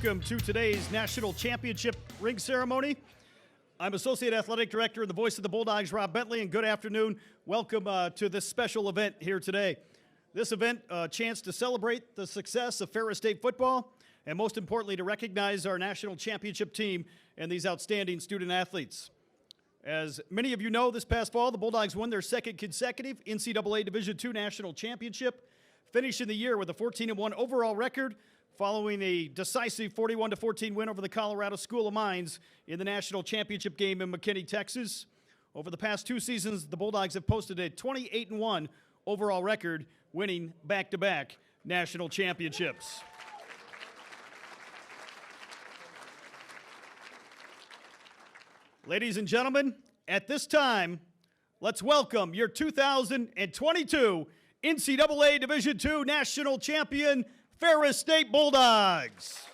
welcome to today's National Championship ring ceremony. I'm Associate Athletic Director and the voice of the Bulldogs, Rob Bentley, and good afternoon. Welcome to this special event here today. This event, a chance to celebrate the success of Ferris State football, and most importantly, to recognize our national championship team and these outstanding student athletes. As many of you know, this past fall, the Bulldogs won their second consecutive NCAA Division II national championship, finishing the year with a 14-1 overall record, following a decisive 41-14 win over the Colorado School of Mines in the national championship game in McKinney, Texas. Over the past two seasons, the Bulldogs have posted a 28-1 overall record, winning back-to-back national championships. Ladies and gentlemen, at this time, let's welcome your 2022 NCAA Division II national champion, Ferris State Bulldogs.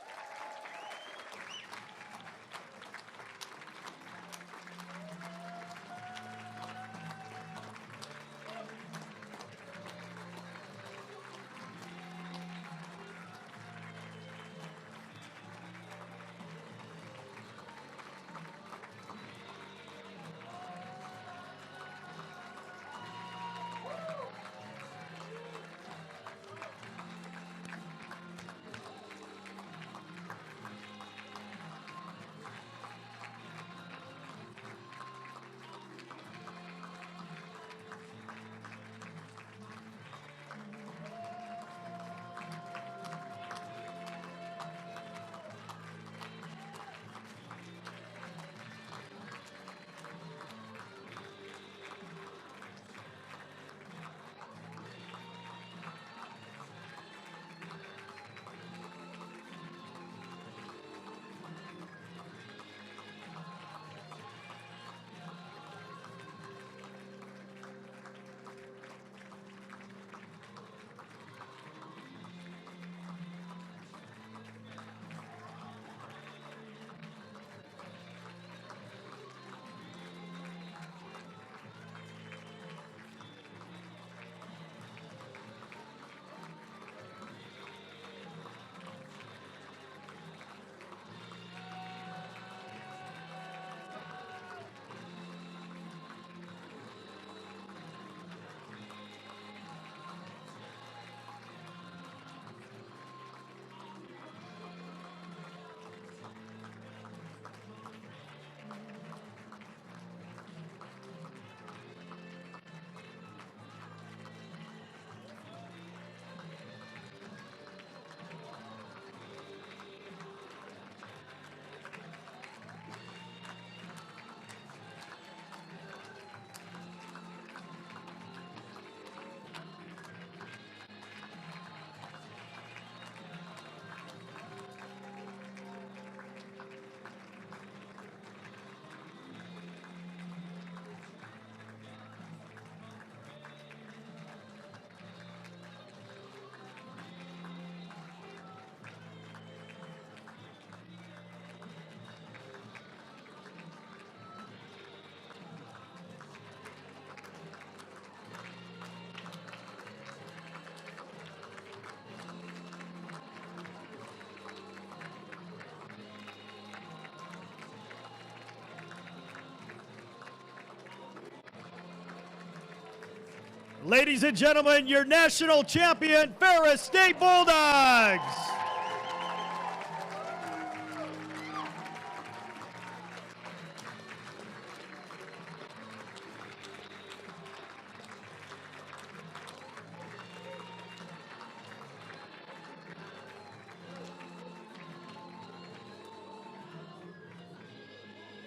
Ladies and gentlemen, your national champion, Ferris State Bulldogs.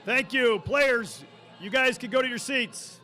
Thank you. Players, you guys can go to your seats.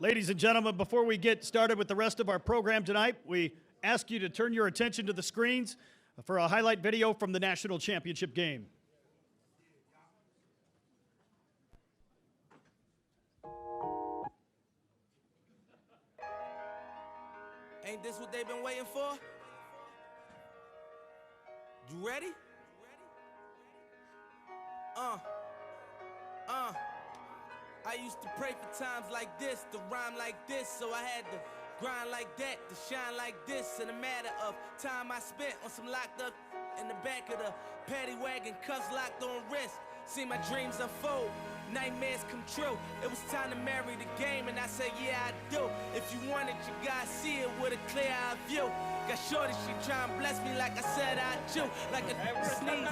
Ladies and gentlemen, before we get started with the rest of our program tonight, we ask you to turn your attention to the screens for a highlight video from the national championship game. Ain't this what they've been waiting for? You ready? I used to pray for times like this, to rhyme like this, so I had to grind like that, to shine like this. In a matter of time I spent on some locked up in the back of the paddy wagon, cuffs locked on wrist. See my dreams unfold, nightmares come true. It was time to marry the game, and I said, yeah, I do. If you want it, you gotta see it with a clear eye view. Got shorty, she try and bless me like I said I do. Like a sneeze,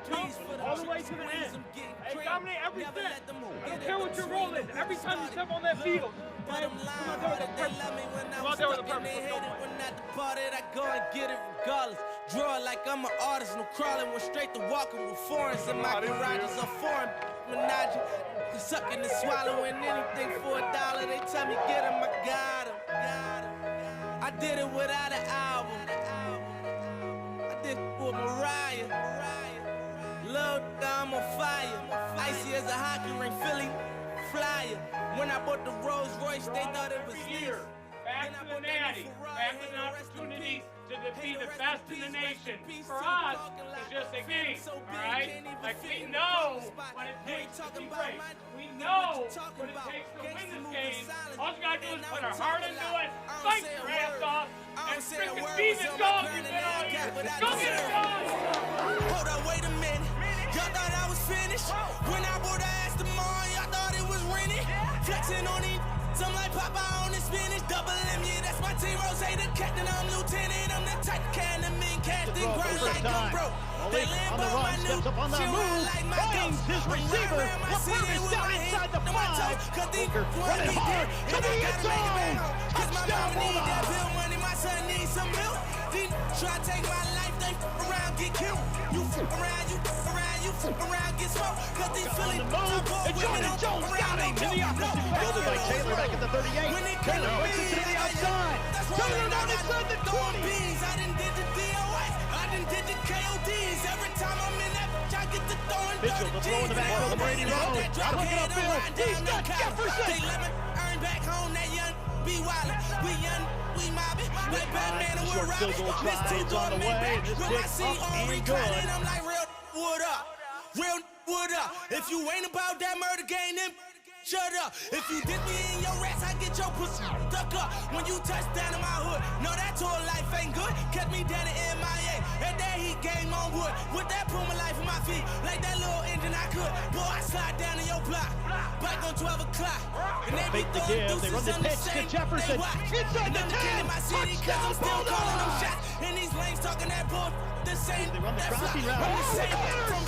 please for the all the way to the end. Hey, dominate every step. I don't care what your role is. Every time you step on that field, bottom line, they love me when I was stuck and they hate it when I departed. I go and get it regardless. Draw it like I'm an artist, no crawling, went straight to walking with foreigns in my garages are foreign. Menage, sucking and swallowing anything for $1. They tell me get him, I got him. I did it without an album. I did it with Mariah. Lil' I'm on fire. Icy as a hockey ring, Philly flyer. When I bought the Rolls Royce, they thought it was here. Back to the natty. Back with an opportunity to be the best in the nation. For us, it's just a game, all right? Like, we know what it takes to be great. We know what it takes to win this game. All you gotta do is put our heart into it, fight your ass off, and freaking be the dog you've been all year. Go get it done! Hold up, wait a minute. Y'all thought I was finished? When I bought the ass tomorrow, y'all thought it was rented? Flexing on these, I'm like Popeye on the spinach. Double M, yeah, that's my team. Rose, the captain, I'm lieutenant. I'm the type can of men casting grind like I'm broke. They on the run, steps up on the move, finds his receiver. Ferris down inside the 5. Running hard to the end zone. Touchdown Bulldogs. Bill money, my son needs some milk. These try to take my life, they around, get killed. You around, get smoked. Cause these Philly And Jordan Jones got him to the offensive field by Taylor back at the 38. Taylor puts it to the outside. Taylor down inside the 20. I done did the DOS, I done did the KODs. Every time I'm in that bitch, I get the throwing. Mitchell, the throw in the backfield to Brady Rowe. Looking upfield. He's got Jefferson. They let me earn back home, that young be wildin'. We young, we mobbin'. Like Batman and we're robbing. Miss T on the way. This kick up and good. I'm like, real wood up. Real wood up. If you ain't about that murder game, then shut up. If you dip me in your rats, I get your pussy stuck up. When you touch down in my hood, no, that tour life ain't good. Kept me down in MIA. And that heat game on wood. With that Puma life on my feet. Like that little engine I could. Boy, I slide down in your block. Bike on 12 o'clock. And they be throwing deuces. They run the pitch to Jefferson. Inside the 10. Touchdown Bulldogs. And these lanes talking that bull. The same. They run the crossing route. The same. From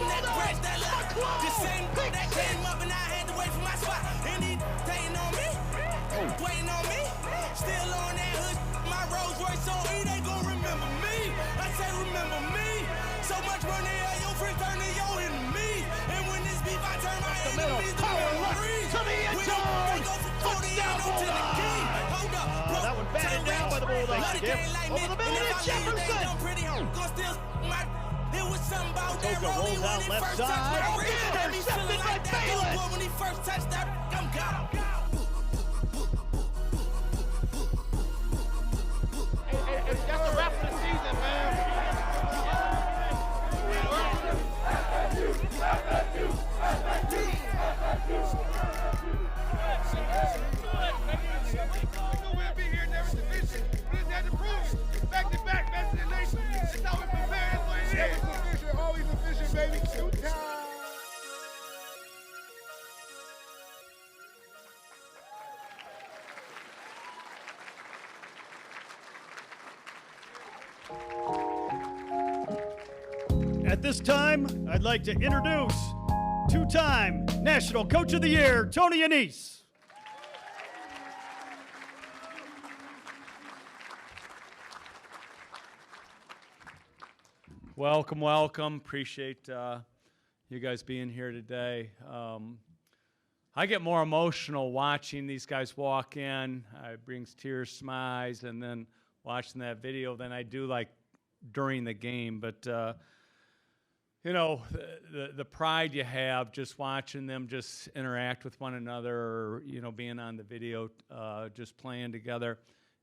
that branch that lock. The same that came up and I had to wait for my spot. And he hating on me. Waiting on me. Still on that hood. My Rolls Royce on E. They gon' remember me. I say remember me. So much money at your friends turn to your enemy. And when this beef I turn my enemies to memories. To the end zone. Touchdown Bulldogs. Hold up. That one batted down by the Bulldogs. Over the middle to Jefferson. It was something about that Toka rolls out left side. Intercepted by Bayless. When he first touched that, I'm gone. Hey, that's the rest of the season, man. We'll be here in every division. We just had to prove it. Back to back, best in the nation. That's how we prepare. That's what it is. Never division, always division, baby. 2 times. At this time, I'd like to introduce two-time National Coach of the Year, Tony Annese. Welcome, welcome. Appreciate you guys being here today. I get more emotional watching these guys walk in. It brings tears to my eyes, and then watching that video than I do like during the game. But you know, the pride you have just watching them just interact with one another, or you know, being on the video, just playing together,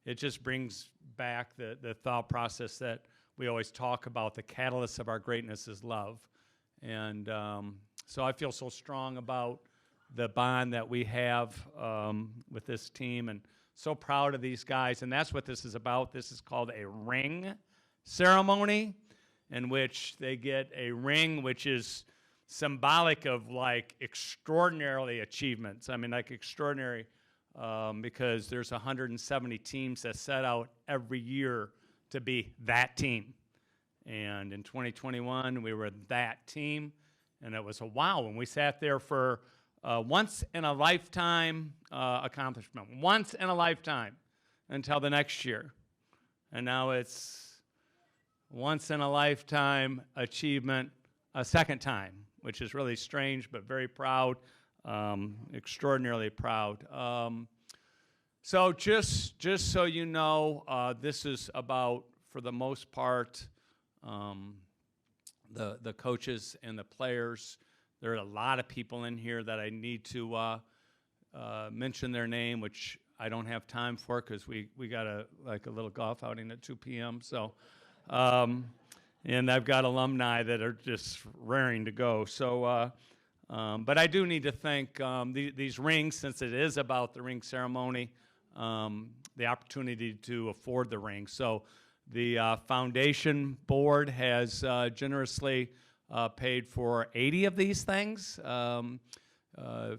it just brings back the thought process that we always talk about. The catalyst of our greatness is love, and so I feel so strong about the bond that we have with this team, and so proud of these guys. And that's what this is about. This is called a ring ceremony, in which they get a ring which is symbolic of like extraordinary achievements. I mean, like extraordinary, because there's 170 teams that set out every year to be that team. And in 2021, we were that team, and it was a wow. And we sat there for once-in-a-lifetime accomplishment, once in a lifetime, until the next year. And now it's once-in-a-lifetime achievement a second time, which is really strange, but very proud, extraordinarily proud. So just so you know, this is about, for the most part, the coaches and the players. There are a lot of people in here that I need to mention their name, which I don't have time for because we got a little golf outing at 2 p.m. So, and I've got alumni that are just raring to go. So, but I do need to thank these rings, since it is about the ring ceremony, the opportunity to afford the ring. So the foundation board has generously paid for 80 of these things,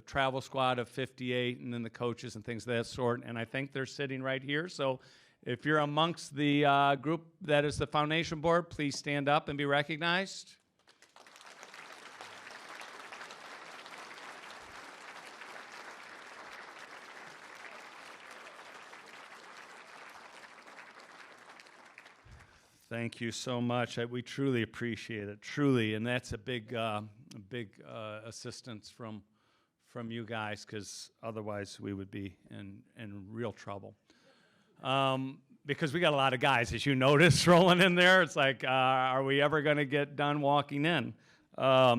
travel squad of 58, and then the coaches and things of that sort. And I think they're sitting right here. So if you're amongst the group that is the foundation board, please stand up and be recognized. Thank you so much. We truly appreciate it, truly, and that's a big assistance from you guys, because otherwise we would be in real trouble. Because we got a lot of guys, as you notice, rolling in there. It's like, are we ever going to get done walking in? A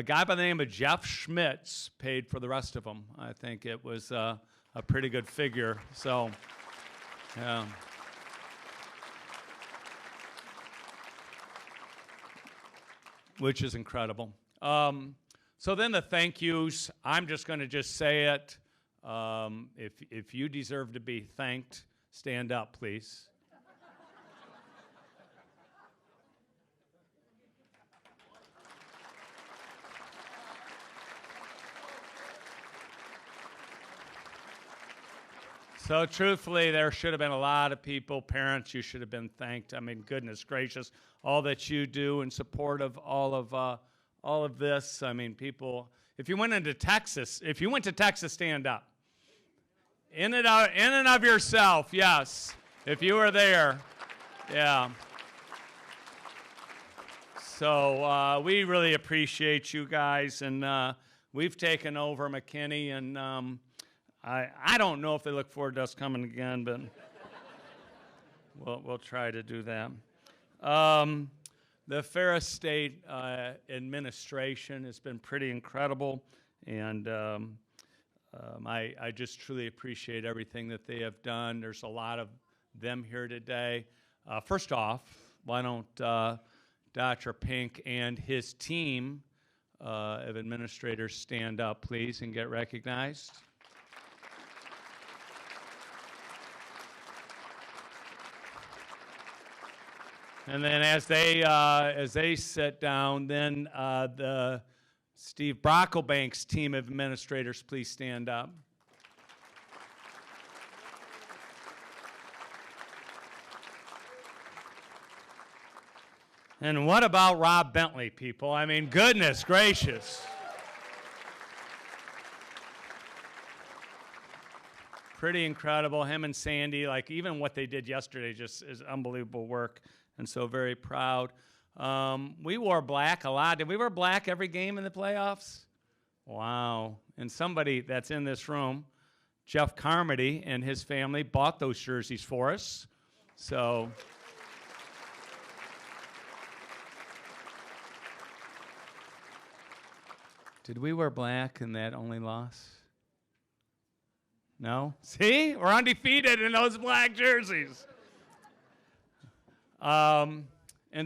guy by the name of Jeff Schmitz paid for the rest of them. I think it was a pretty good figure. So, yeah. Which is incredible. So then the thank yous, I'm just going to just say it. If you deserve to be thanked, stand up, please. So truthfully, there should have been a lot of people, parents, you should have been thanked. I mean, goodness gracious, all that you do in support of all of this. I mean, people, if you went to Texas, stand up. In and of yourself, yes. If you were there, yeah. So we really appreciate you guys, and we've taken over McKinney, and I don't know if they look forward to us coming again, but we'll try to do that. The Ferris State administration has been pretty incredible, and I just truly appreciate everything that they have done. There's a lot of them here today. First off, why don't Dr. Pink and his team of administrators stand up, please, and get recognized. And then as they sit down, then the Steve Brocklebank's team of administrators, please stand up. And what about Rob Bentley, people? I mean, goodness gracious. Pretty incredible. Him and Sandy, like even what they did yesterday just is unbelievable work. And so very proud. We wore black a lot. Did we wear black every game in the playoffs? Wow. And somebody that's in this room, Jeff Carmody and his family, bought those jerseys for us. So did we wear black in that only loss? No? See? We're undefeated in those black jerseys. And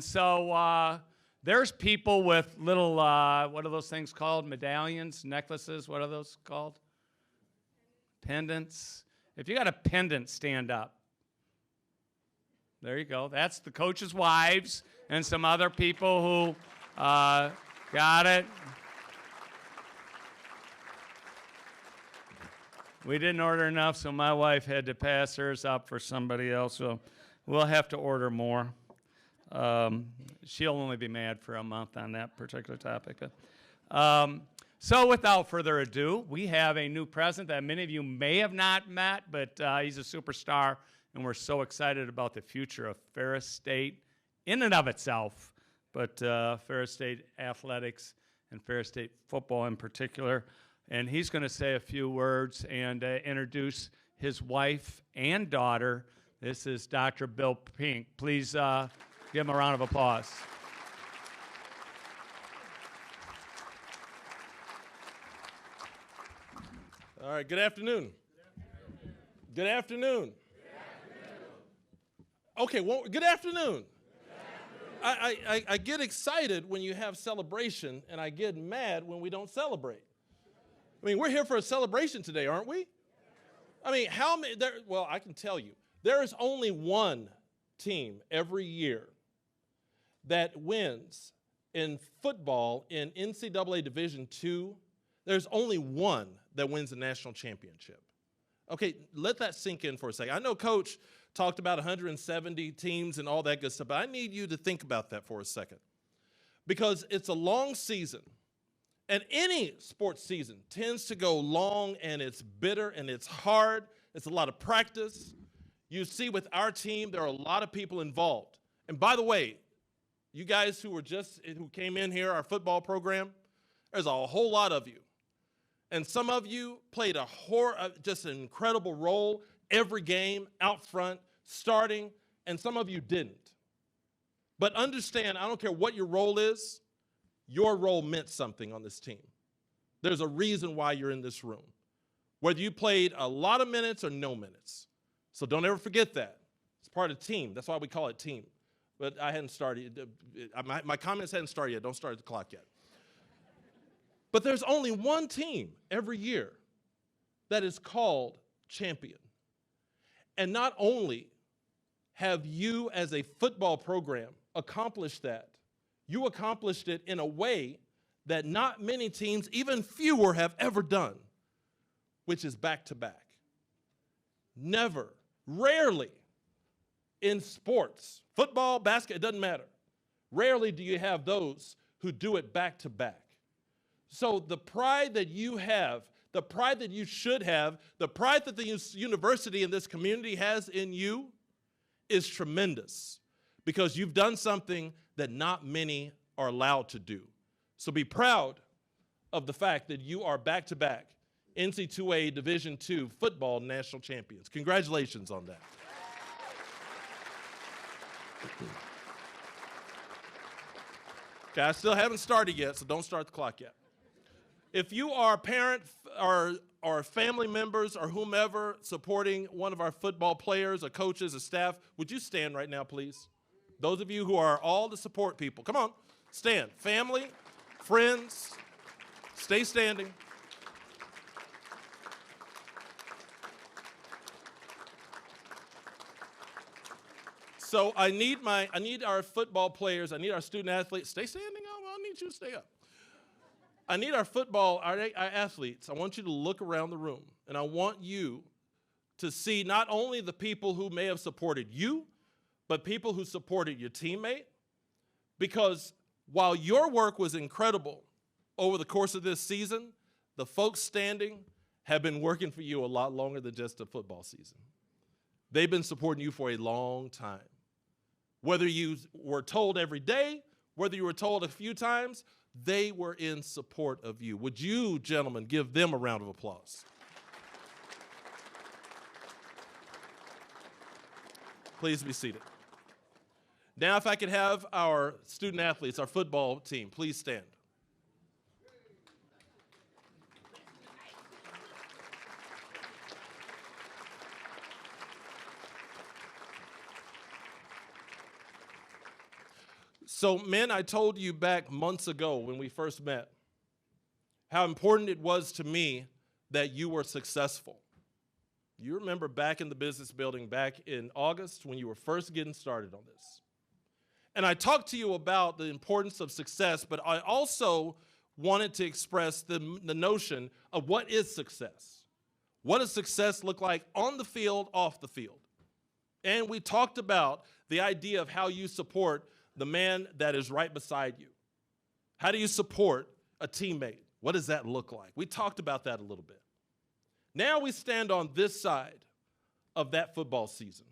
so there's people with little, what are those things called? Medallions, necklaces, what are those called? Pendants. If you got a pendant, stand up. There you go. That's the coaches' wives and some other people who got it. We didn't order enough, so my wife had to pass hers up for somebody else, so we'll have to order more. She'll only be mad for a month on that particular topic. So without further ado, we have a new president that many of you may have not met, but he's a superstar, and we're so excited about the future of Ferris State in and of itself, but Ferris State athletics and Ferris State football in particular. And he's going to say a few words and introduce his wife and daughter. This is Dr. Bill Pink. Please give him a round of applause. All right, good afternoon. Good afternoon. Okay, well, good afternoon. I get excited when you have celebration, and I get mad when we don't celebrate. I mean, we're here for a celebration today, aren't we? I mean, how many, well, I can tell you, there is only one team every year that wins in football in NCAA Division II. There's only one that wins the national championship. Okay, let that sink in for a second. I know Coach talked about 170 teams and all that good stuff, but I need you to think about that for a second. Because it's a long season. And any sports season tends to go long, and it's bitter, and it's hard. It's a lot of practice. You see with our team, there are a lot of people involved. And by the way, you guys who came in here, our football program, there's a whole lot of you. And some of you played just an incredible role every game, out front, starting, and some of you didn't. But understand, I don't care what your role is, your role meant something on this team. There's a reason why you're in this room, whether you played a lot of minutes or no minutes. So don't ever forget that. It's part of the team. That's why we call it team. But I hadn't started. My comments hadn't started yet. Don't start the clock yet. But there's only one team every year that is called champion. And not only have you as a football program accomplished that, you accomplished it in a way that not many teams, even fewer, have ever done, which is back-to-back. Never, rarely in sports, football, basketball, it doesn't matter. Rarely do you have those who do it back-to-back. So the pride that you have, the pride that you should have, the pride that the university and this community has in you is tremendous because you've done something that not many are allowed to do. So be proud of the fact that you are back-to-back NCAA Division II football national champions. Congratulations on that. Okay, I still haven't started yet, so don't start the clock yet. If you are a parent or family members or whomever supporting one of our football players or coaches or staff, would you stand right now, please? Those of you who are all the support people, come on, stand. Family, friends, stay standing. So I need our football players, I need our student athletes, stay standing, I need you to stay up. I need our athletes, I want you to look around the room, and I want you to see not only the people who may have supported you, but people who supported your teammate, because while your work was incredible over the course of this season, the folks standing have been working for you a lot longer than just a football season. They've been supporting you for a long time. Whether you were told every day, Whether you were told a few times, they were in support of you. Would you, gentlemen, give them a round of applause? Please be seated. Now, if I could have our student athletes, our football team, please stand. So, men, I told you back months ago when we first met how important it was to me that you were successful. You remember back in the business building back in August when you were first getting started on this. And I talked to you about the importance of success, but I also wanted to express the notion of what is success. What does success look like on the field, off the field? And we talked about the idea of how you support the man that is right beside you. How do you support a teammate? What does that look like? We talked about that a little bit. Now we stand on this side of that football season,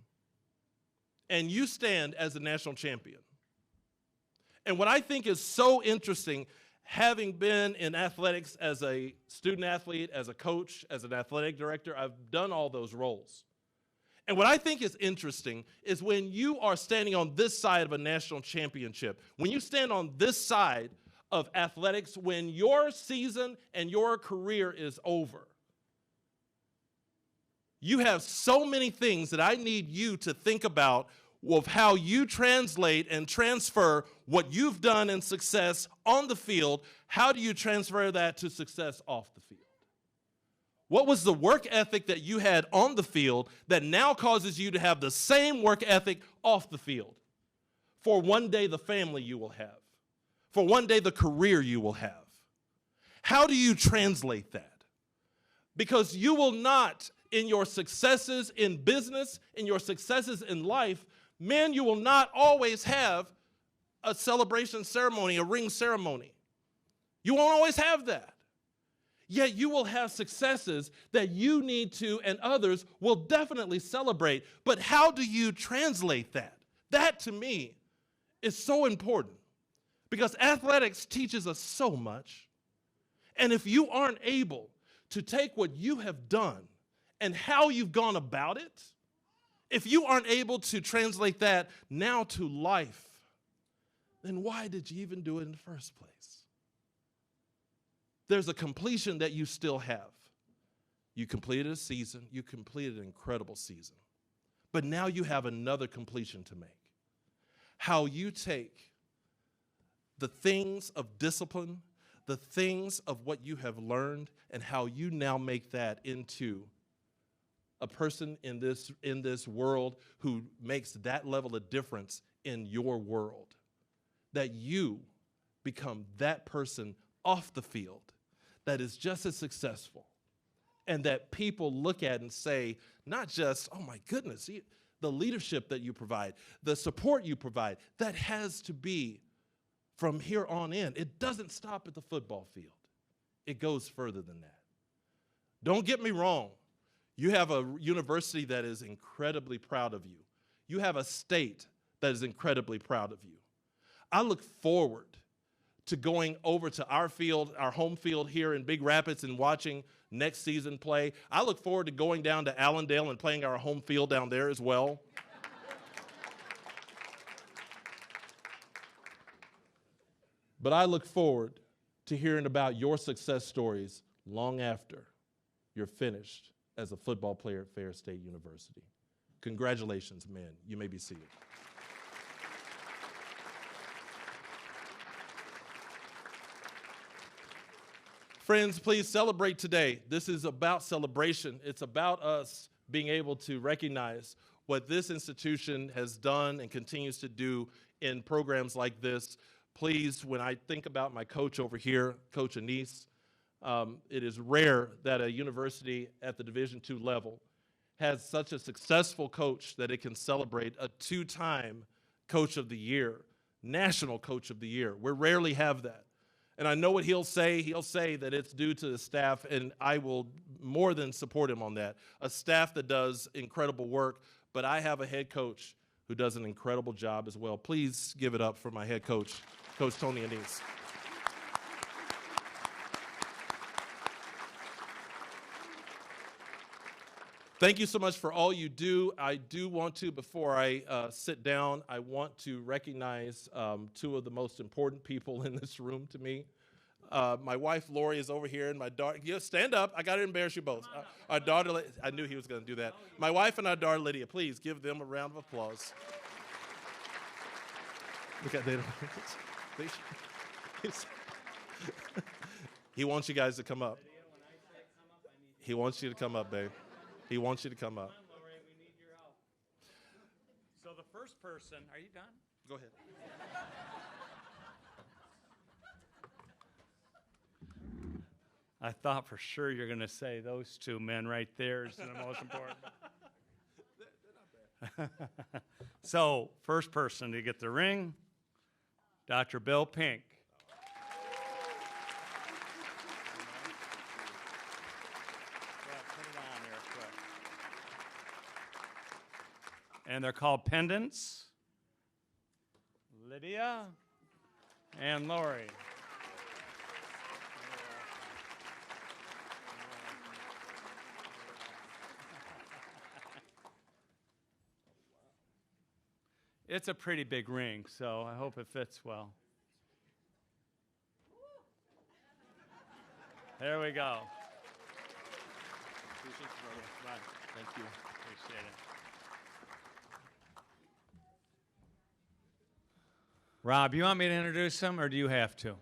and you stand as the national champion. And what I think is so interesting, having been in athletics as a student athlete, as a coach, as an athletic director, I've done all those roles. And what I think is interesting is when you are standing on this side of a national championship, when you stand on this side of athletics, when your season and your career is over, you have so many things that I need you to think about of how you translate and transfer what you've done in success on the field. How do you transfer that to success off the field? What was the work ethic that you had on the field that now causes you to have the same work ethic off the field? For one day the family you will have. For one day the career you will have. How do you translate that? Because you will not, in your successes in business, in your successes in life, men, you will not always have a celebration ceremony, a ring ceremony. You won't always have that. Yet you will have successes that you need to and others will definitely celebrate. But how do you translate that? That, to me, is so important because athletics teaches us so much. And if you aren't able to take what you have done and how you've gone about it, if you aren't able to translate that now to life, then why did you even do it in the first place? There's a completion that you still have. You completed a season. You completed an incredible season. But now you have another completion to make. How you take the things of discipline, the things of what you have learned, and how you now make that into a person in this world who makes that level of difference in your world. That you become that person off the field that is just as successful and that people look at and say, not just, oh my goodness, the leadership that you provide, the support you provide, that has to be from here on in. It doesn't stop at the football field. It goes further than that. Don't get me wrong. You have a university that is incredibly proud of you. You have a state that is incredibly proud of you. I look forward to going over to our field, our home field here in Big Rapids and watching next season play. I look forward to going down to Allendale and playing our home field down there as well. But I look forward to hearing about your success stories long after you're finished as a football player at Ferris State University. Congratulations, men. You may be seated. Friends, please celebrate today. This is about celebration. It's about us being able to recognize what this institution has done and continues to do in programs like this. Please, when I think about my coach over here, Coach Anise, it is rare that a university at the Division II level has such a successful coach that it can celebrate a two-time Coach of the Year, National Coach of the Year. We rarely have that. And I know what he'll say. He'll say that it's due to the staff, and I will more than support him on that. A staff that does incredible work, but I have a head coach who does an incredible job as well. Please give it up for my head coach, Coach Tony Anise. Thank you so much for all you do. I do want to, before I sit down, I want to recognize two of the most important people in this room to me. My wife, Lori, is over here, and my daughter, stand up. I got to embarrass you both. Our daughter, I knew he was going to do that. My wife and our daughter, Lydia, please give them a round of applause. Look at them. He wants you guys to come up. He wants you to come up, babe. He wants you to come up. Come on, Lori, we need your help. So the first person, are you done? Go ahead. I thought for sure you're going to say those two men right there is the most important. They're not bad. So, first person to get the ring, Dr. Bill Pink. Put it on there quick. And they're called pendants. Lydia and Lori. It's a pretty big ring, so I hope it fits well. There we go. Thank you. Appreciate it. Rob, you want me to introduce him, or do you have to?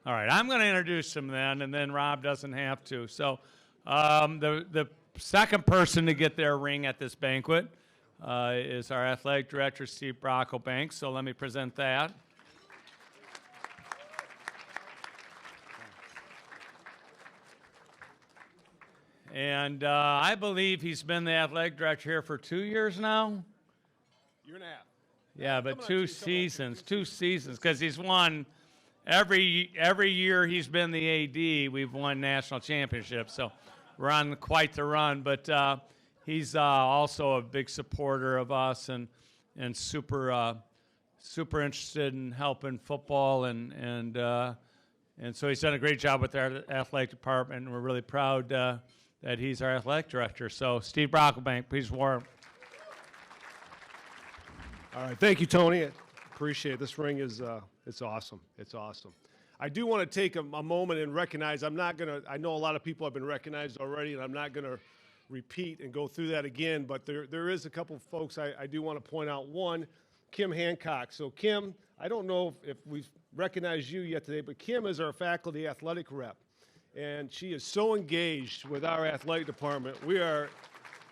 All right, I'm going to introduce him then, and then Rob doesn't have to. So the second person to get their ring at this banquet is our athletic director, Steve Brocklebank. So let me present that. And I believe he's been the athletic director here for 2 years now. Year and a half. Yeah, but two seasons, because he's won every year he's been the AD, we've won national championships. So we're on quite the run, but he's also a big supporter of us and super interested in helping football and so he's done a great job with our athletic department, and we're really proud that he's our athletic director. So Steve Brocklebank, please warm. All right, thank you, Tony. Appreciate it. This ring is it's awesome. It's awesome. I do want to take a moment and recognize. I know a lot of people have been recognized already, and I'm not going to repeat and go through that again. But there is a couple of folks I do want to point out. One, Kim Hancock. So Kim, I don't know if we've recognized you yet today, but Kim is our faculty athletic rep, and she is so engaged with our athletic department. We are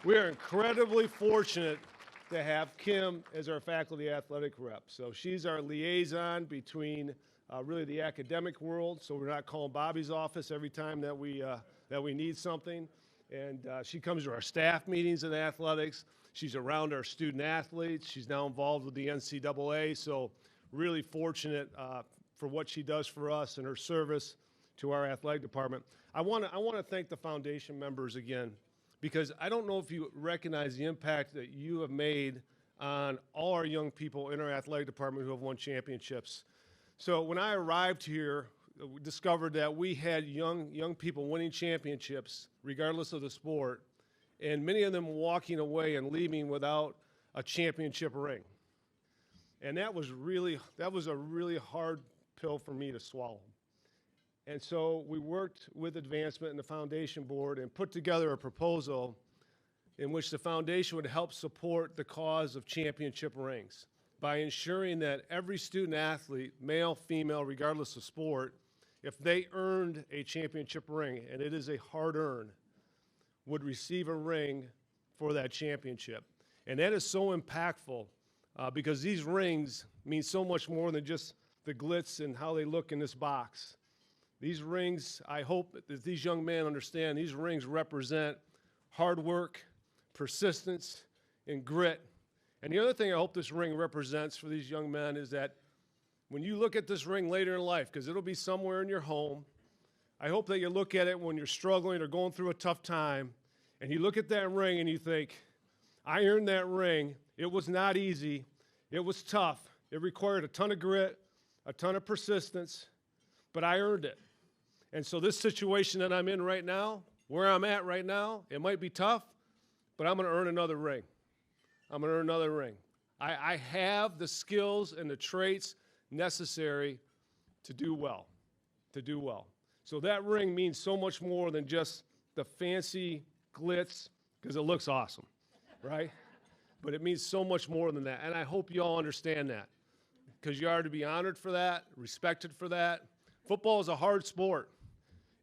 incredibly fortunate to have Kim as our faculty athletic rep. So she's our liaison between really the academic world. So we're not calling Bobby's office every time that we need something. And she comes to our staff meetings in athletics. She's around our student athletes. She's now involved with the NCAA. So really fortunate for what she does for us and her service to our athletic department. I want to thank the foundation members again, because I don't know if you recognize the impact that you have made on all our young people in our athletic department who have won championships. So when I arrived here, we discovered that we had young people winning championships, regardless of the sport, and many of them walking away and leaving without a championship ring. And that was a really hard pill for me to swallow. And so we worked with Advancement and the Foundation Board and put together a proposal in which the foundation would help support the cause of championship rings by ensuring that every student athlete, male, female, regardless of sport, if they earned a championship ring, and it is a hard earn, would receive a ring for that championship. And that is so impactful because these rings mean so much more than just the glitz and how they look in this box. These rings, I hope that these young men understand, these rings represent hard work, persistence, and grit. And the other thing I hope this ring represents for these young men is that when you look at this ring later in life, because it'll be somewhere in your home, I hope that you look at it when you're struggling or going through a tough time, and you look at that ring and you think, I earned that ring. It was not easy. It was tough. It required a ton of grit, a ton of persistence, but I earned it. And so this situation that I'm in right now, where I'm at right now, it might be tough, but I'm going to earn another ring. I'm going to earn another ring. I have the skills and the traits necessary to do well, So that ring means so much more than just the fancy glitz, because it looks awesome, right? But it means so much more than that, and I hope you all understand that, because you are to be honored for that, respected for that. Football is a hard sport.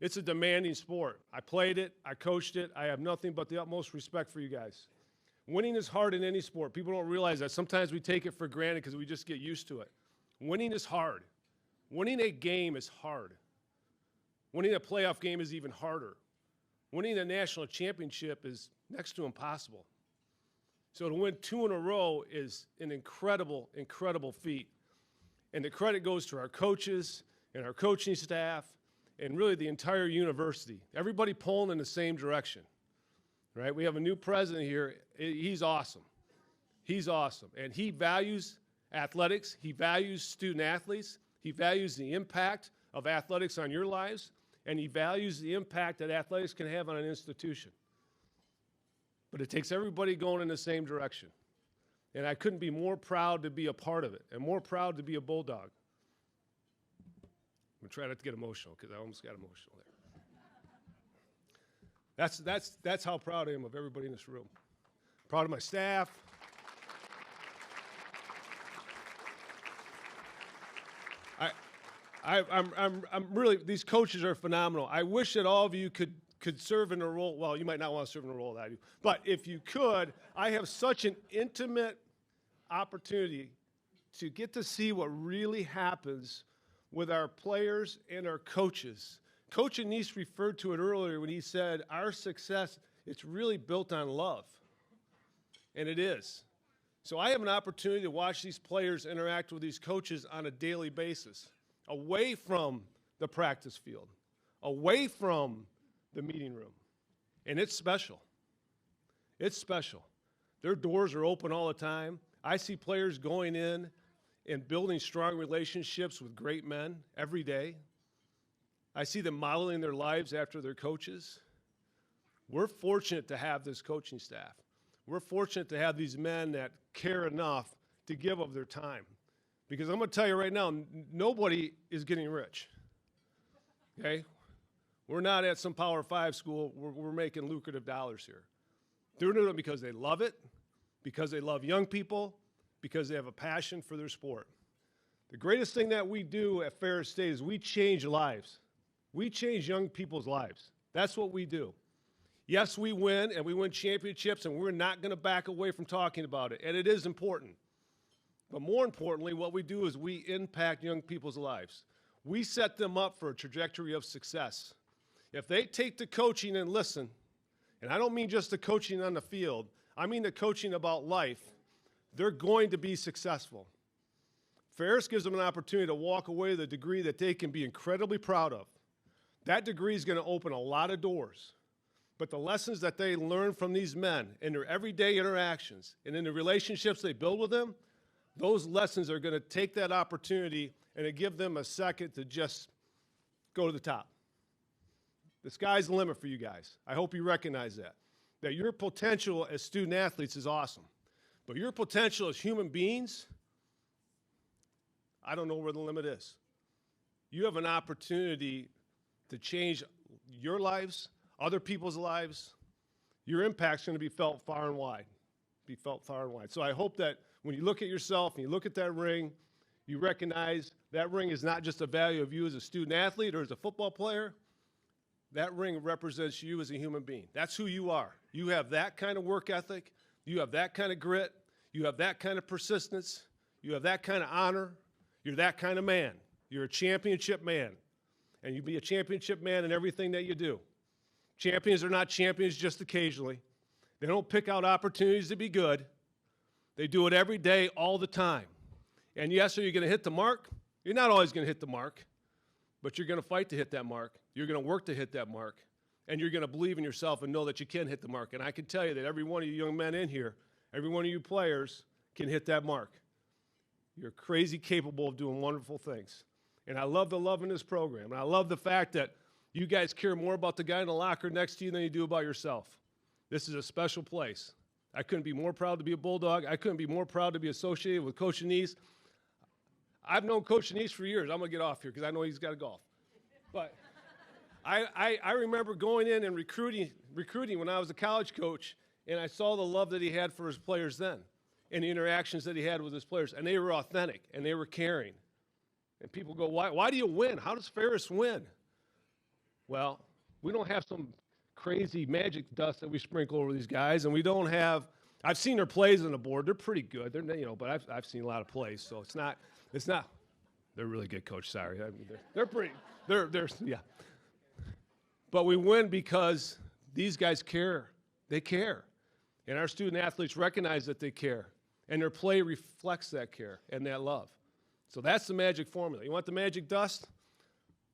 It's a demanding sport. I played it. I coached it. I have nothing but the utmost respect for you guys. Winning is hard in any sport. People don't realize that. Sometimes we take it for granted because we just get used to it. Winning is hard. Winning a game is hard. Winning a playoff game is even harder. Winning a national championship is next to impossible. So to win 2 in a row is an incredible, incredible feat. And the credit goes to our coaches and our coaching staff and really the entire university. Everybody pulling in the same direction, right? We have a new president here. He's awesome. He's awesome. And he values athletics. He values student athletes. He values the impact of athletics on your lives. And he values the impact that athletics can have on an institution. But it takes everybody going in the same direction. And I couldn't be more proud to be a part of it and more proud to be a Bulldog. I'm trying not to get emotional because I almost got emotional there. That's how proud I am of everybody in this room. Proud of my staff. I'm really, these coaches are phenomenal. I wish that all of you could serve in a role. Well, you might not want to serve in a role that I do, but if you could, I have such an intimate opportunity to get to see what really happens with our players and our coaches. Coach Anise referred to it earlier when he said our success, it's really built on love. And it is. So I have an opportunity to watch these players interact with these coaches on a daily basis, away from the practice field, away from the meeting room. And it's special. It's special. Their doors are open all the time. I see players going in and building strong relationships with great men every day. I see them modeling their lives after their coaches. We're fortunate to have this coaching staff. We're fortunate to have these men that care enough to give of their time. Because I'm going to tell you right now, nobody is getting rich. Okay? We're not at some Power 5 school. We're making lucrative dollars here. They're doing it because they love it, because they love young people, because they have a passion for their sport. The greatest thing that we do at Ferris State is we change lives. We change young people's lives. That's what we do. Yes, we win, and we win championships, and we're not going to back away from talking about it, and it is important. But more importantly, what we do is we impact young people's lives. We set them up for a trajectory of success. If they take the coaching and listen, and I don't mean just the coaching on the field, I mean the coaching about life, they're going to be successful. Ferris gives them an opportunity to walk away with a degree that they can be incredibly proud of. That degree is going to open a lot of doors. But the lessons that they learn from these men in their everyday interactions and in the relationships they build with them, those lessons are going to take that opportunity and to give them a second to just go to the top. The sky's the limit for you guys. I hope you recognize that your potential as student athletes is awesome. But your potential as human beings, I don't know where the limit is. You have an opportunity to change your lives, other people's lives. Your impact's going to be felt far and wide. So I hope that when you look at yourself and you look at that ring, you recognize that ring is not just a value of you as a student athlete or as a football player. That ring represents you as a human being. That's who you are. You have that kind of work ethic. You have that kind of grit. You have that kind of persistence. You have that kind of honor. You're that kind of man. You're a championship man. And you be a championship man in everything that you do. Champions are not champions just occasionally. They don't pick out opportunities to be good. They do it every day, all the time. And yes, are you going to hit the mark? You're not always going to hit the mark, but you're going to fight to hit that mark. You're going to work to hit that mark. And you're going to believe in yourself and know that you can hit the mark. And I can tell you that every one of you young men in here, every one of you players can hit that mark. You're crazy capable of doing wonderful things. And I love the love in this program. And I love the fact that you guys care more about the guy in the locker next to you than you do about yourself. This is a special place. I couldn't be more proud to be a Bulldog. I couldn't be more proud to be associated with Coach Anise. I've known Coach Anise for years. I'm going to get off here because I know he's got to golf. But I remember going in and recruiting when I was a college coach, and I saw the love that he had for his players then and the interactions that he had with his players. And they were authentic, and they were caring. And people go, why do you win? How does Ferris win? Well, we don't have some crazy magic dust that we sprinkle over these guys, and we don't have – I've seen their plays on the board. They're pretty good. But I've seen a lot of plays, so it's not – they're really good, Coach. Sorry. I mean, they're pretty – yeah. But we win because these guys care. They care. And our student athletes recognize that they care. And their play reflects that care and that love. So that's the magic formula. You want the magic dust?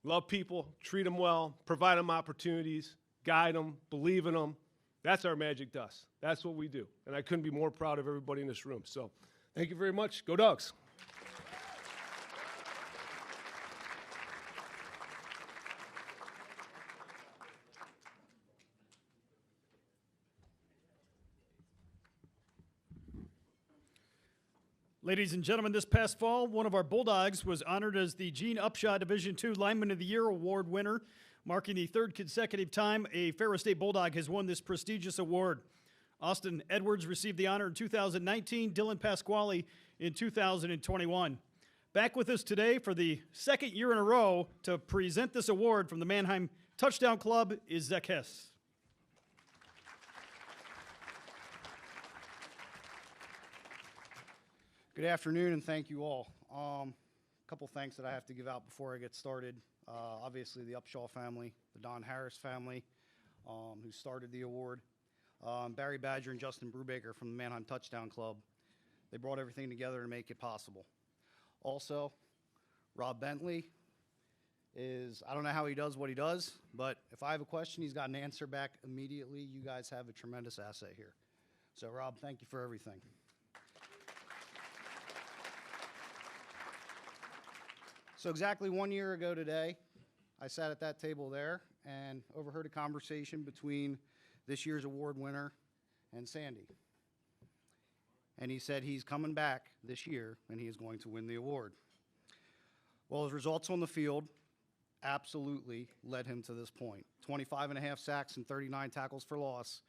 Love people, treat them well, provide them opportunities, guide them, believe in them. That's our magic dust. That's what we do. And I couldn't be more proud of everybody in this room. So thank you very much. Go Dogs. Ladies and gentlemen, this past fall, one of our Bulldogs was honored as the Gene Upshaw Division II Lineman of the Year Award winner, marking the third consecutive time a Ferris State Bulldog has won this prestigious award. Austin Edwards received the honor in 2019, Dylan Pasquale in 2021. Back with us today for the second year in a row to present this award from the Mannheim Touchdown Club is Zach Hess. Good afternoon, and thank you all. A couple thanks that I have to give out before I get started. Obviously, the Upshaw family, the Don Harris family, who started the award, Barry Badger and Justin Brubaker from the Mannheim Touchdown Club. They brought everything together to make it possible. Also, Rob Bentley is, I don't know how he does what he does, but if I have a question, he's got an answer back immediately. You guys have a tremendous asset here. So, Rob, thank you for everything. So exactly 1 year ago today, I sat at that table there and overheard a conversation between this year's award winner and Sandy. And he said he's coming back this year and he is going to win the award. Well, his results on the field absolutely led him to this point. 25.5 sacks and 39 tackles for loss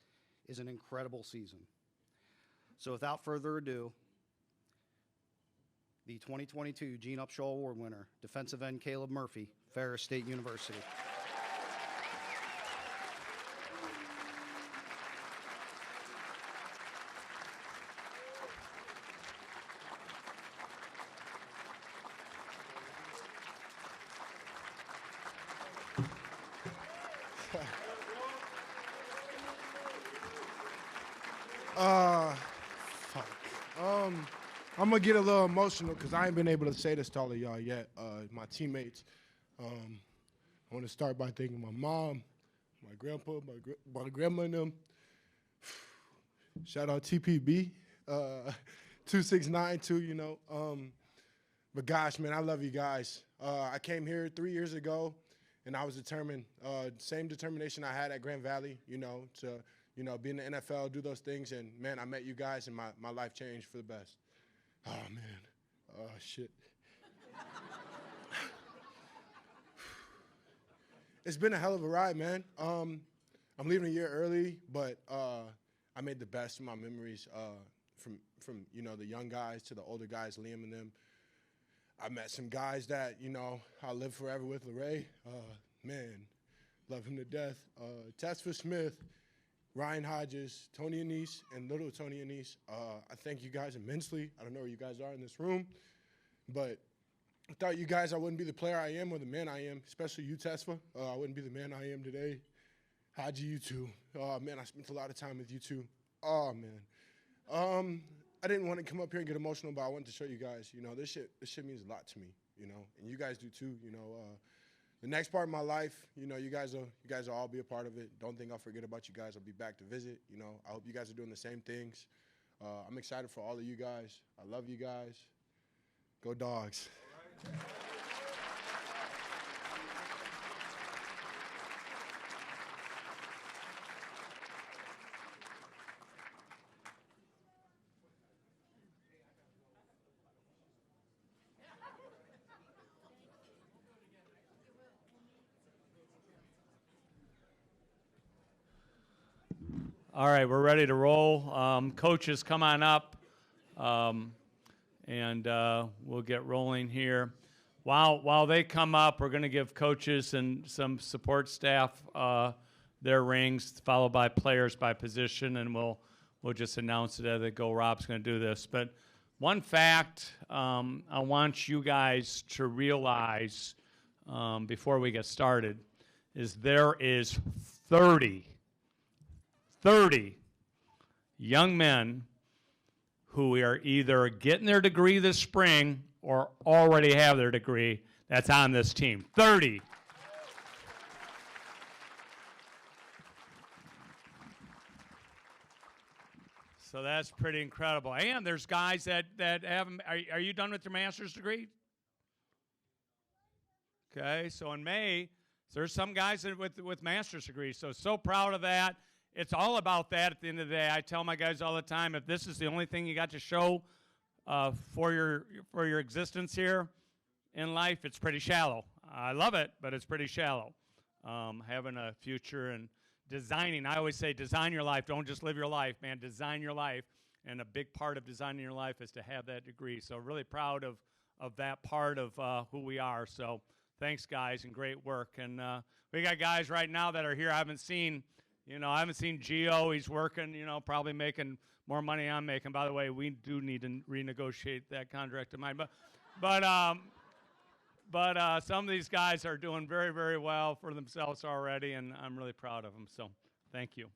is an incredible season. So without further ado, the 2022 Gene Upshaw Award winner, defensive end Caleb Murphy, Ferris State University. I'm gonna get a little emotional because I ain't been able to say this to all of y'all yet. My teammates. I want to start by thanking my mom, my grandpa, my grandma and them. Shout out TPB, 2692, you know. But gosh, man, I love you guys. I came here 3 years ago, and I was determined, same determination I had at Grand Valley, you know, to, you know, be in the NFL, do those things. And, man, I met you guys, and my life changed for the best. Oh, man. Oh, shit. It's been a hell of a ride, man. I'm leaving a year early, but I made the best of my memories from you know, the young guys to the older guys, Liam and them. I met some guys that, you know, I'll live forever with. LeRae, man, love him to death. Tesfa Smith, Ryan Hodges, Tony Anise, and little Tony Anise. I thank you guys immensely. I don't know where you guys are in this room, but without you guys, I wouldn't be the player I am or the man I am, especially you, Tesfa. I wouldn't be the man I am today. Haji, you too. Oh, man, I spent a lot of time with you too. Oh, man. I didn't want to come up here and get emotional, but I wanted to show you guys, you know, this shit means a lot to me, you know, and you guys do too, you know. The next part of my life, you know, you guys will all be a part of it. Don't think I'll forget about you guys. I'll be back to visit, you know. I hope you guys are doing the same things. I'm excited for all of you guys. I love you guys. Go Dogs. All right, we're ready to roll. Coaches, come on up, and we'll get rolling here. While they come up, we're going to give coaches and some support staff their rings, followed by players by position, and we'll just announce it as they go. Rob's going to do this. But one fact I want you guys to realize before we get started is there is 30 young men who are either getting their degree this spring or already have their degree that's on this team. 30. So that's pretty incredible. And there's guys that have, are you done with your master's degree? Okay, so in May, there's some guys with master's degrees. So proud of that. It's all about that at the end of the day. I tell my guys all the time, if this is the only thing you got to show for your existence here in life, it's pretty shallow. I love it, but it's pretty shallow. Having a future and designing, I always say design your life. Don't just live your life, man. Design your life. And a big part of designing your life is to have that degree. So really proud of that part of who we are. So thanks, guys, and great work. And we got guys right now that are here I haven't seen. I haven't seen Gio. He's working, probably making more money I'm making. By the way, we do need to renegotiate that contract of mine. But some of these guys are doing very, very well for themselves already, and I'm really proud of them. So thank you.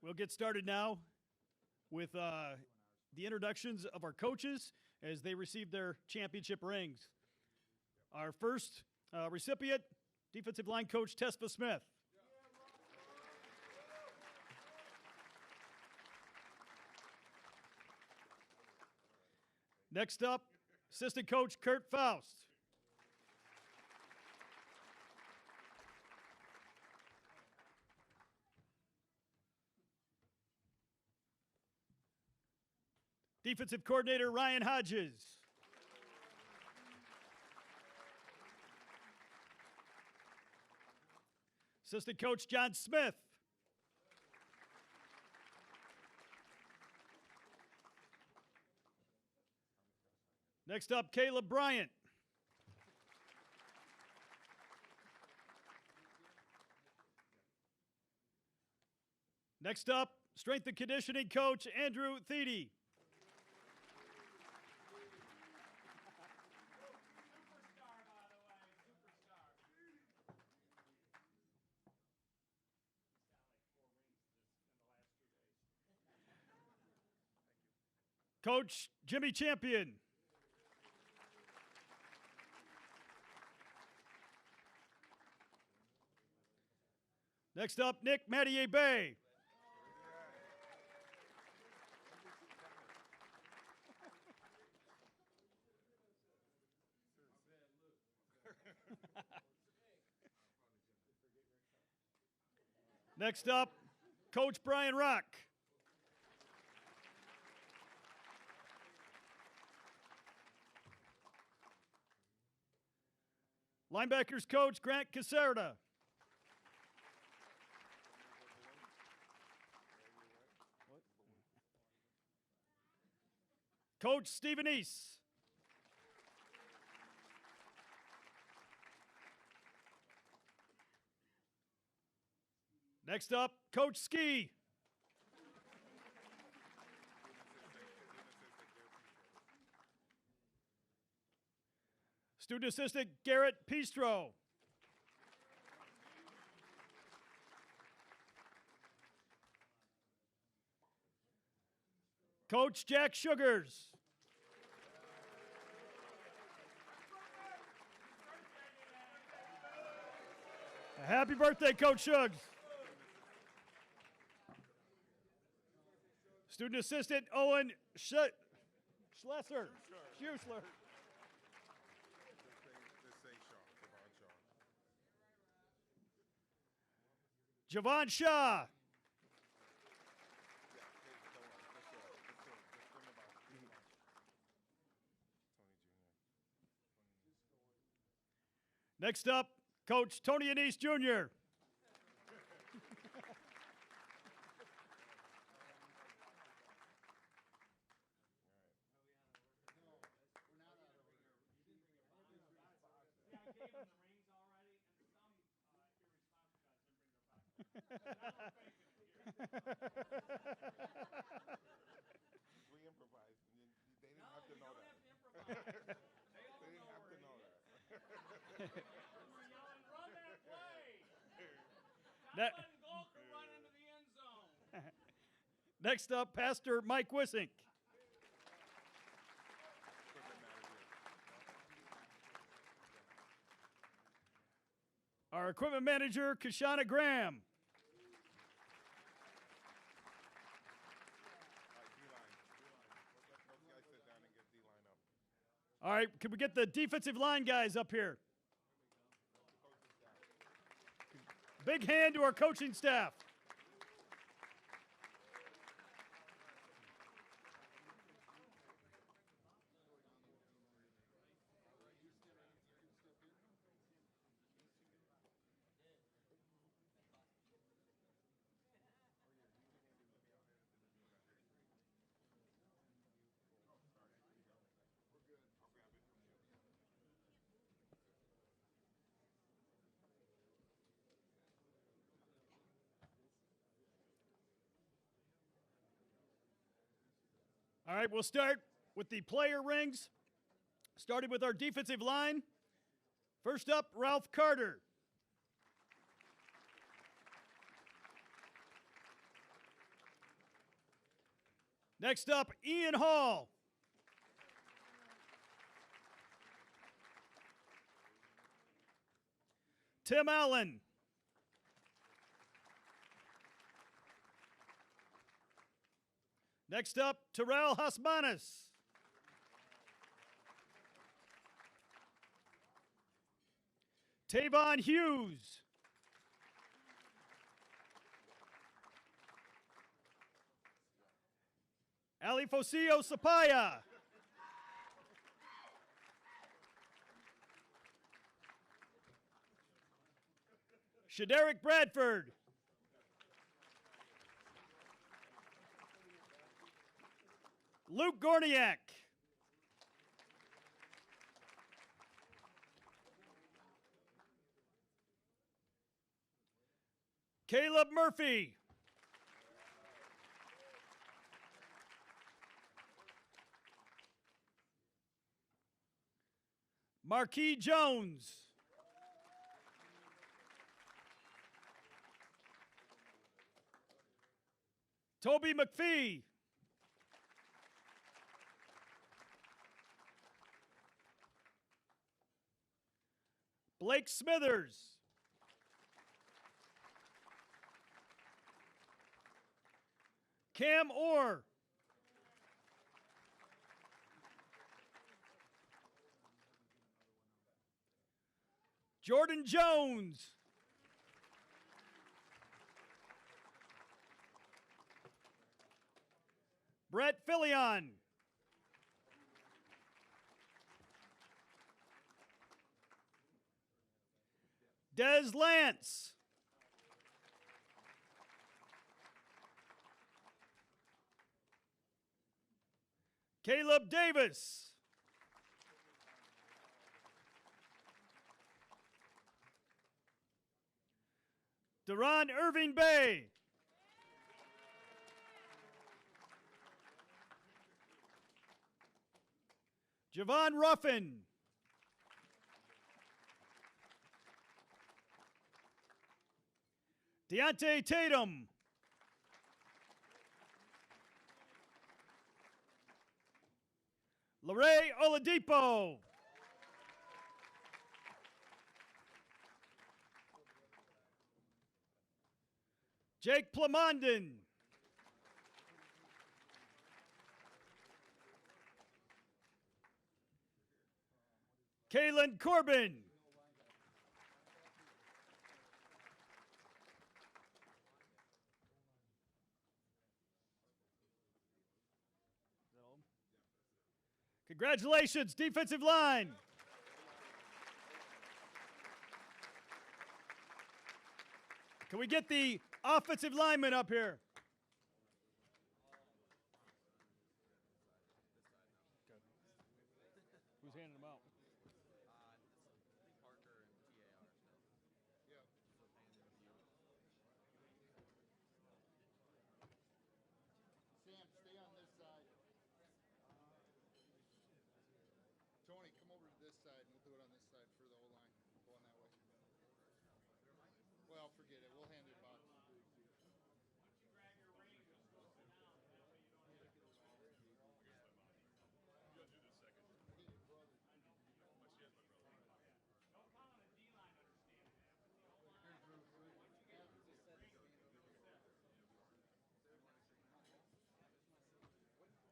We'll get started now with the introductions of our coaches as they receive their championship rings. Our first recipient, defensive line coach Tesfa Smith. Next up, assistant coach Kurt Faust. Defensive coordinator Ryan Hodges. Assistant coach John Smith. Next up, Caleb Bryant. Next up, strength and conditioning coach Andrew Thiede. Coach Jimmy Champion. Next up, Nick Mattier Bay. Next up, Coach Brian Rock. Linebackers coach Grant Caserta. Coach Stephen East. Next up, Coach Ski. Student assistant Garrett Pistro. Coach Jack Sugars. Happy birthday, Coach Suggs. Student assistant Owen Schlesser. Schuessler. Javon Shaw. Next up, Coach Tony Anise Jr. We improvised. They didn't have to know that. They didn't have to know that. Run that play. Ne- Letting Golker run into the end zone. Next up, Pastor Mike Wissink. Our equipment manager, Kashana Graham. All right, can we get the defensive line guys up here? Big hand to our coaching staff. All right, we'll start with the player rings, starting with our defensive line. First up, Ralph Carter. Next up, Ian Hall. Tim Allen. Next up, Terrell Hasmanis. Tavon Hughes. Ali Focio Sapaya. Shaderick Bradford. Luke Gorniak. Caleb Murphy. Marquis Jones. Toby McPhee. Blake Smithers. Cam Orr. Jordan Jones. Brett Fillion. Des Lance. Caleb Davis. Deron Irving Bay. Javon Ruffin. Deontay Tatum. Larray Oladipo. Jake Plamondon. Kaylin Corbin. Congratulations, defensive line. Can we get the offensive lineman up here? Who's handing them out? Sam, stay on this side. Tony, come over to this side, and we'll do it on this side for the whole line. Going that way. Well, forget it. We'll hand it back.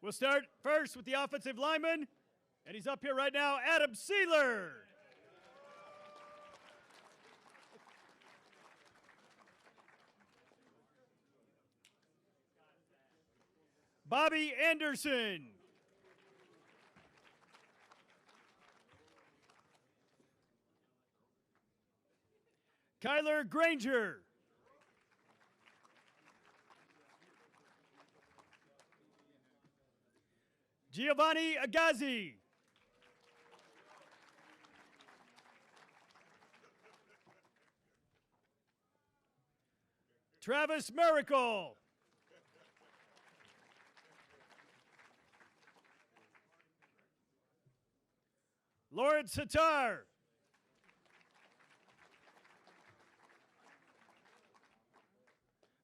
We'll start first with the offensive lineman, and he's up here right now, Adam Sealer. Bobby Anderson. Kyler Granger. Giovanni Agazi. Travis Miracle. Lawrence Sitar.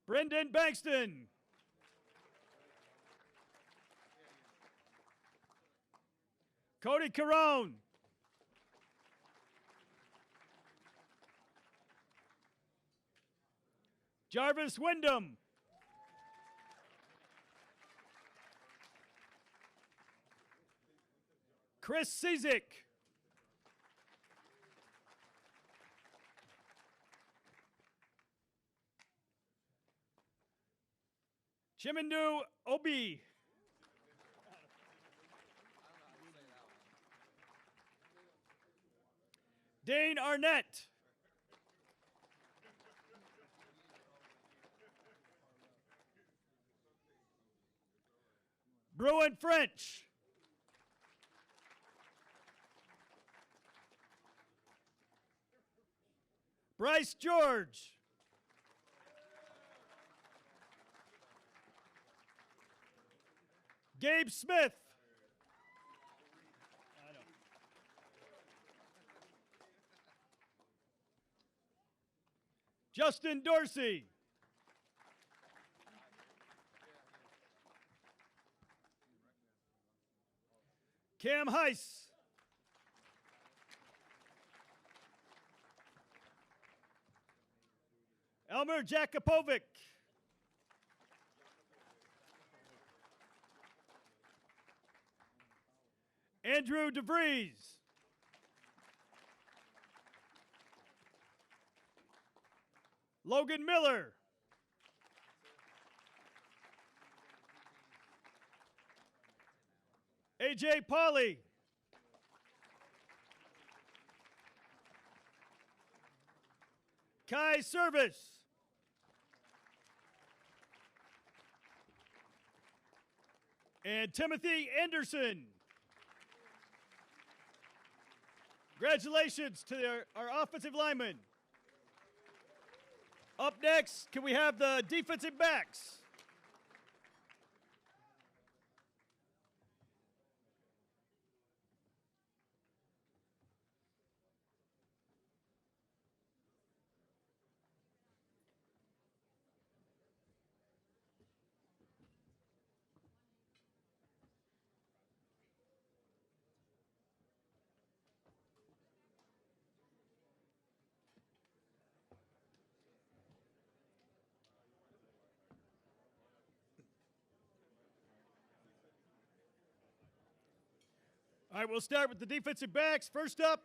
Brendan Bankston. Cody Carone. Jarvis Wyndham. Chris Cizik. Chimindu Obi. Dane Arnett. Bruin French. Bryce George. Gabe Smith. Justin Dorsey. Cam Heiss. Elmer Jakupovic. Andrew DeVries. Logan Miller. AJ Pauly. Kai Service. And Timothy Anderson. Congratulations to our offensive linemen. Up next, can we have the defensive backs? All right, we'll start with the defensive backs. First up,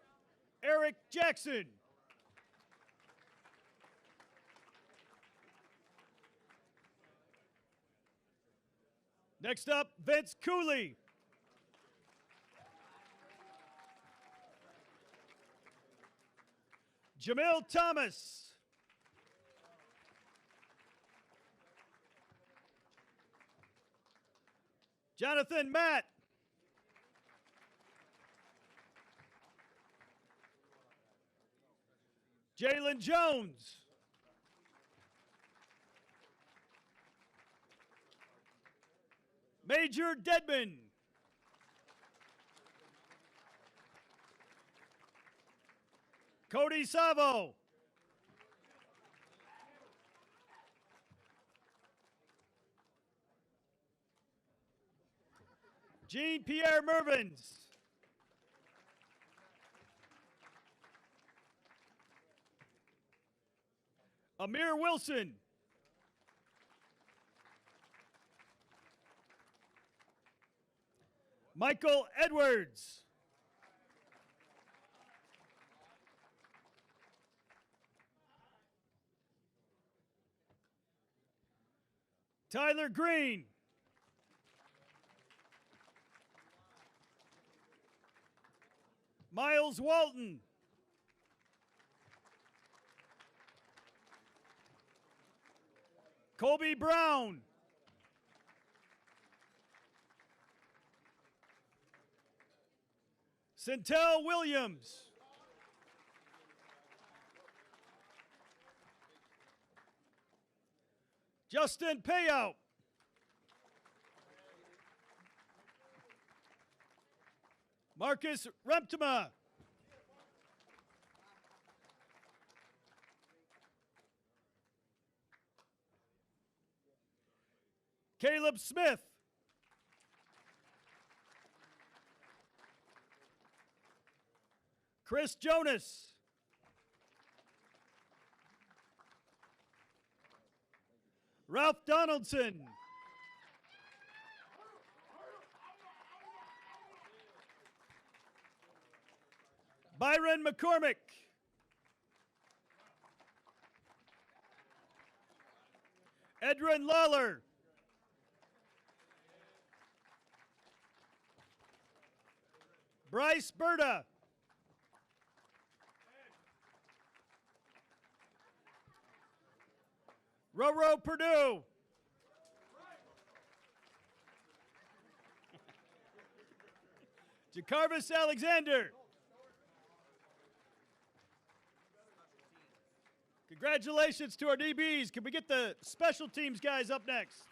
Eric Jackson. Next up, Vince Cooley. Jamil Thomas. Jonathan Matt. Jalen Jones. Major Dedman. Cody Savo. Jean-Pierre Mervins. Amir Wilson. Michael Edwards. Tyler Green. Miles Walton. Colby Brown. Centel Williams. Justin Payout. Marcus Remptema. Caleb Smith. Chris Jonas. Ralph Donaldson. Byron McCormick. Edrin Lawler. Bryce Berta. Roro Purdue. Jacarvis Alexander. Congratulations to our DBs. Can we get the special teams guys up next?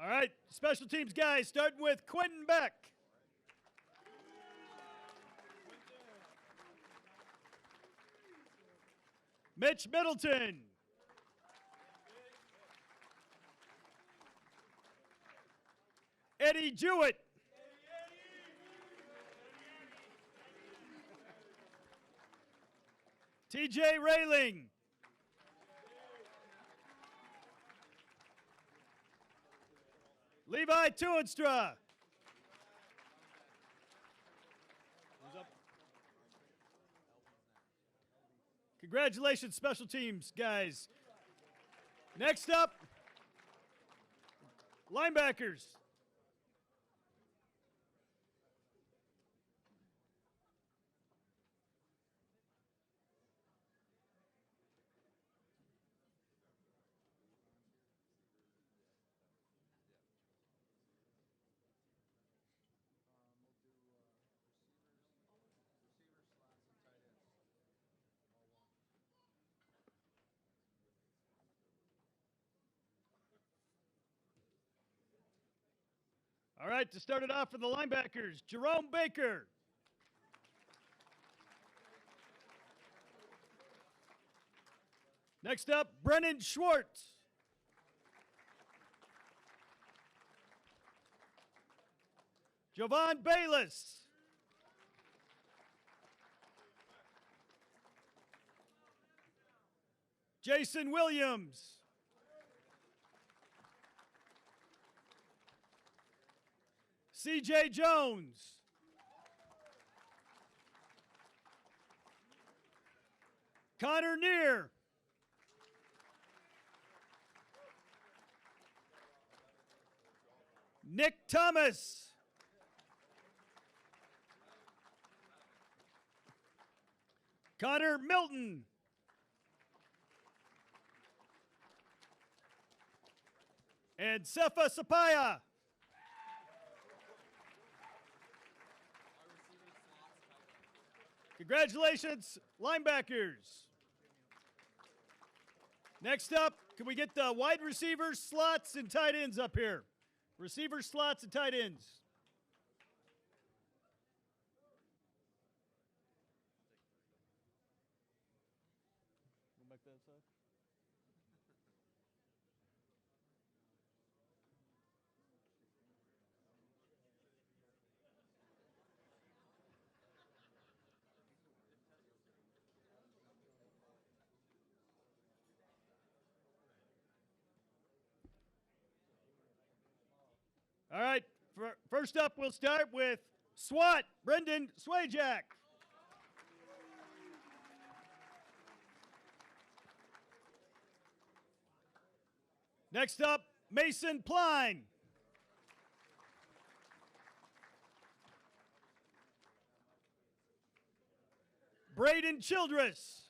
All right, special teams guys, starting with Quentin Beck. Mitch Middleton. Eddie Jewett. TJ Railing. Levi Tuinstra. Congratulations, special teams, guys. Next up, linebackers. All right, to start it off for the linebackers, Jerome Baker. Next up, Brennan Schwartz. Jovan Bayless. Jason Williams. CJ Jones. Connor Neer. Nick Thomas. Connor Milton. And Sefa Sapaya. Congratulations, linebackers. Next up, can we get the wide receivers, slots, and tight ends up here? Receivers, slots, and tight ends. Go back that side. All right, first up, we'll start with SWAT, Brendan Swayjack. Next up, Mason Pline. Braden Childress.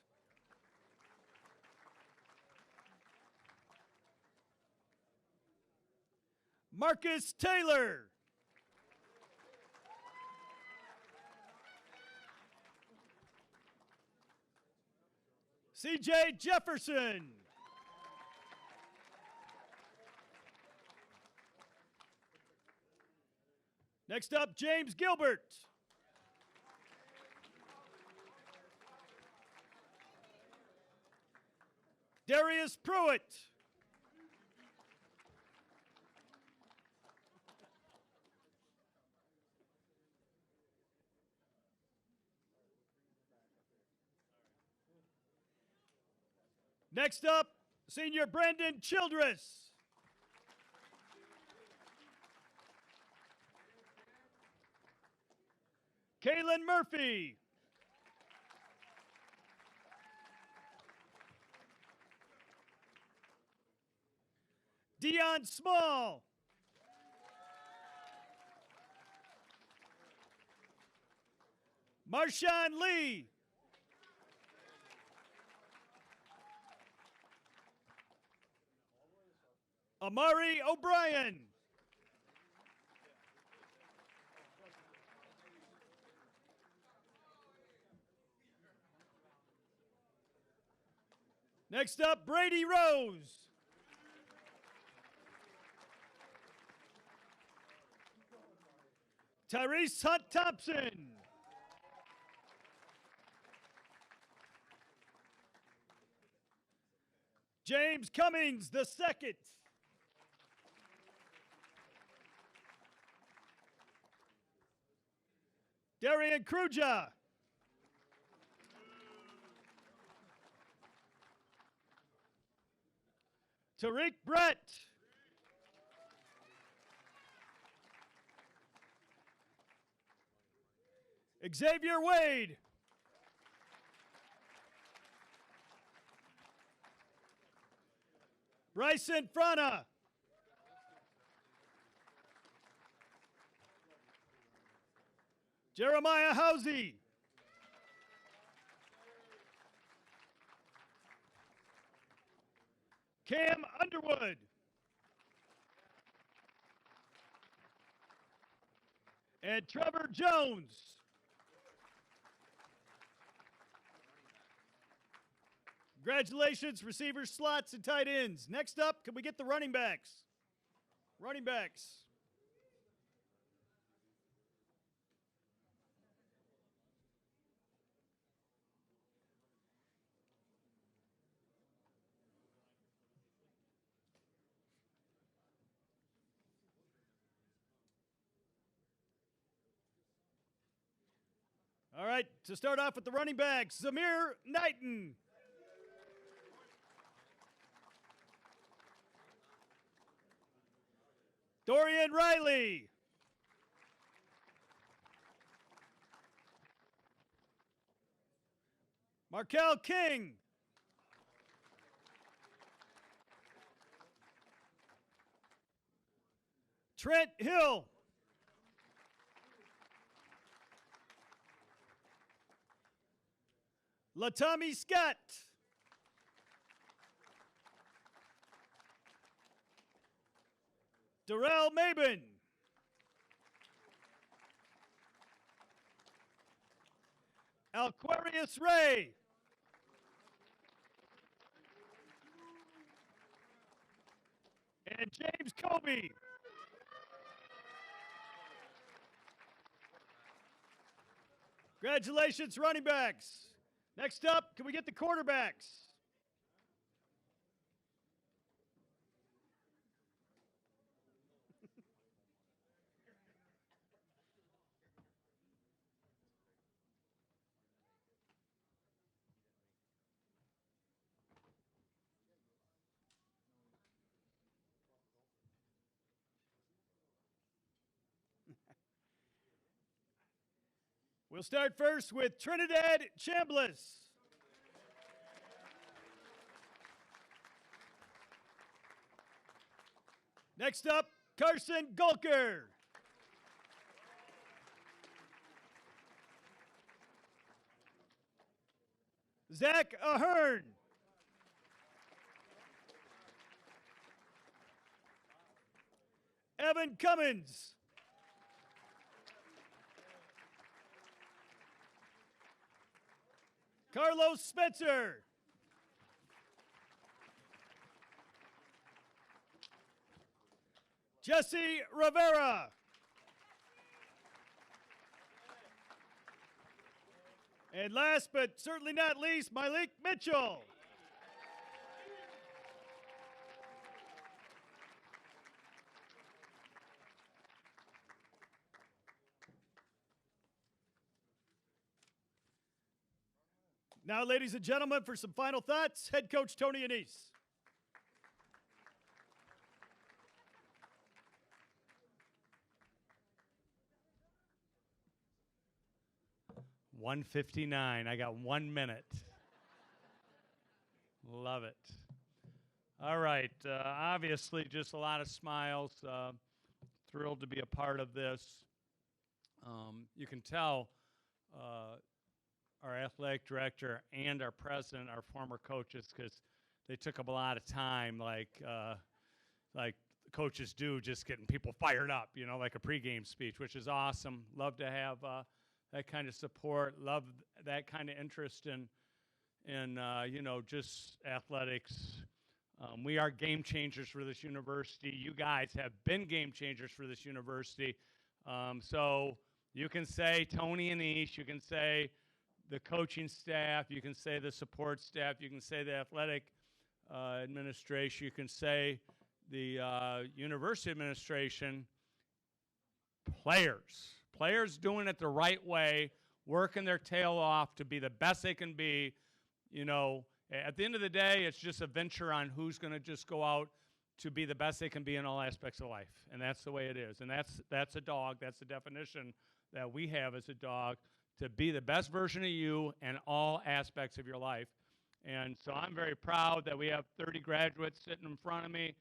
Marcus Taylor. CJ Jefferson. Next up, James Gilbert. Darius Pruitt. Next up, senior Brandon Childress. Kaylin Murphy. Dion Small. Marshawn Lee. Amari O'Brien. Next up, Brady Rose. Tyrese Hunt Thompson. James Cummings the second. Darian Kruja. Tariq Brett. Xavier Wade. Bryson Frana. Jeremiah Housey. Cam Underwood. And Trevor Jones. Congratulations, receivers, slots, and tight ends. Next up, can we get the running backs? Running backs. All right, to start off with the running backs, Zamir Knighton. Dorian Riley. Markel King. Trent Hill. Latami Scott. Darrell Mabin. Alquarius Ray. And James Kobe. Congratulations, running backs. Next up, can we get the quarterbacks? We'll start first with Trinidad Chambliss. Next up, Carson Gulker. Zach Ahern. Evan Cummins. Carlos Spencer. Jesse Rivera. And last but certainly not least, Malik Mitchell. Now, ladies and gentlemen, for some final thoughts, head coach Tony Annese. $1:59. I got 1 minute. Love it. All right. Obviously, just a lot of smiles. Thrilled to be a part of this. You can tell our athletic director and our president are former coaches because they took up a lot of time, like coaches do, just getting people fired up, you know, like a pregame speech, which is awesome. Love to have that kind of support. Love that kind of interest in you know, just athletics. We are game changers for this university. You guys have been game changers for this university. So you can say Tony Annese, you can say the coaching staff, you can say the support staff, you can say the athletic administration, you can say the university administration. Players doing it the right way, working their tail off to be the best they can be. You know, at the end of the day, it's just a venture on who's going to just go out to be the best they can be in all aspects of life. And that's the way it is. And that's a dog. That's the definition that we have as a dog, to be the best version of you in all aspects of your life. And so I'm very proud that we have 30 graduates sitting in front of me.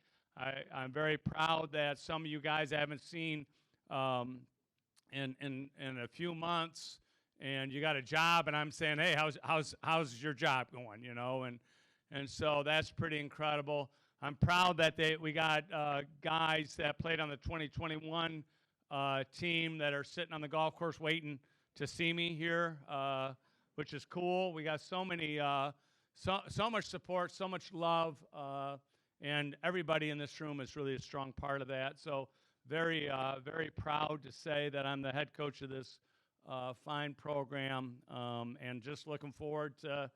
I'm very proud that some of you guys I haven't seen in a few months, and you got a job, and I'm saying, hey, how's your job going, you know? And so that's pretty incredible. I'm proud that we got guys that played on the 2021 team that are sitting on the golf course waiting to see me here, which is cool. We got so many, so much support, so much love, and everybody in this room is really a strong part of that. So very, very proud to say that I'm the head coach of this fine program, and just looking forward to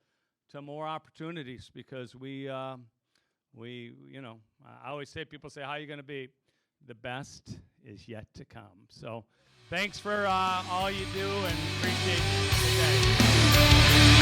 more opportunities, because we, you know, I always say, people say, how are you going to be the best is yet to come. So thanks for all you do, and appreciate the day.